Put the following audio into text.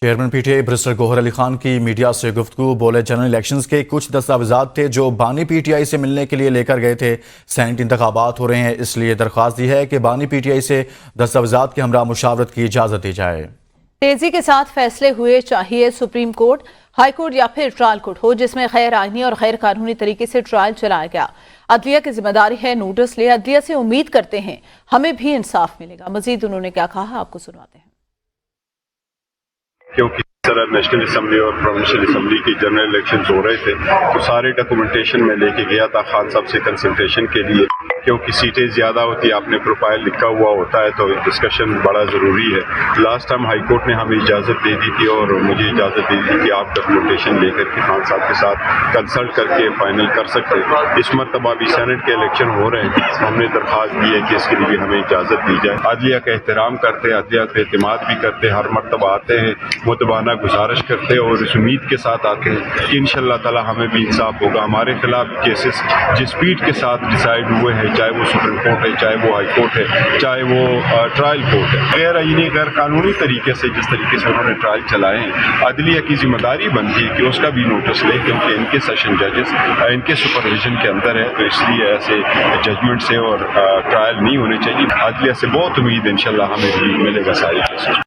Chairman P T I برسٹر گوہر علی خان کی media سے گفتگو، بولے جنرل الیکشنز کے کچھ دستاویزات تھے جو بانی پی ٹی آئی سے ملنے کے لیے لے کر گئے تھے۔ سینٹ انتخابات ہو رہے ہیں، اس لیے درخواست دی ہے کہ بانی پی ٹی آئی سے دستاویزات کے ہمراہ مشاورت کی اجازت دی جائے۔ تیزی کے ساتھ فیصلے ہوئے، چاہیے سپریم کورٹ، ہائی کورٹ یا پھر ٹرائل کورٹ ہو جس میں غیر آئینی اور غیر قانونی طریقے سے ٹرائل چلایا گیا۔ عدلیہ کی ذمہ داری ہے نوٹس لے، عدلیہ سے امید کرتے ہیں ہمیں بھی انصاف ملے گا۔ مزید انہوں نے کیا کہا، آپ کو سنواتے ہیں۔ کیونکہ سر نیشنل اسمبلی اور پروونشل اسمبلی کی جنرل الیکشنز ہو رہے تھے تو سارے ڈاکومنٹیشن میں لے کے گیا تھا خان صاحب سے کنسلٹیشن کے لیے، کیونکہ سیٹیں زیادہ ہوتی ہیں، آپ نے پروفائل لکھا ہوا ہوتا ہے تو ڈسکشن بڑا ضروری ہے۔ لاسٹ ٹائم ہائی کورٹ نے ہمیں اجازت دے دی تھی اور مجھے اجازت دے دی تھی کہ آپ ڈاکومنٹیشن لے کر کے خان صاحب کے ساتھ کنسلٹ کر کے فائنل کر سکتے ہیں۔ اس مرتبہ بھی سینٹ کے الیکشن ہو رہے ہیں، ہم نے درخواست دی ہے کہ اس کے لیے بھی ہمیں اجازت دی جائے۔ عدلیہ کا احترام کرتے ہیں، عدلیہ کا اعتماد بھی کرتے ہیں، ہر مرتبہ آتے ہیں، متبانہ گزارش کرتے ہیں اور اس امید کے ساتھ آتے ہیں کہ انشاءاللہ تعالی ہمیں بھی انصاف ہوگا۔ ہمارے خلاف کیسز جس سپیڈ کے ساتھ ڈیسائیڈ ہوئے ہیں، چاہے وہ سپریم کورٹ ہے، چاہے وہ ہائی کورٹ ہے، چاہے وہ ٹرائل کورٹ ہے، غیر آئینی غیر قانونی طریقے سے جس طریقے سے انہوں نے ٹرائل چلائے ہیں، عدلیہ کی ذمہ داری بنتی ہے کہ اس کا بھی نوٹس لے، کیونکہ ان کے سیشن ججز ان کے سپرویژن کے اندر ہے، تو اس لیے ایسے ججمنٹ سے اور ٹرائل نہیں ہونے چاہیے۔ عدلیہ سے بہت امید انشاءاللہ ہمیں بھی ملے گا ساری کیسز۔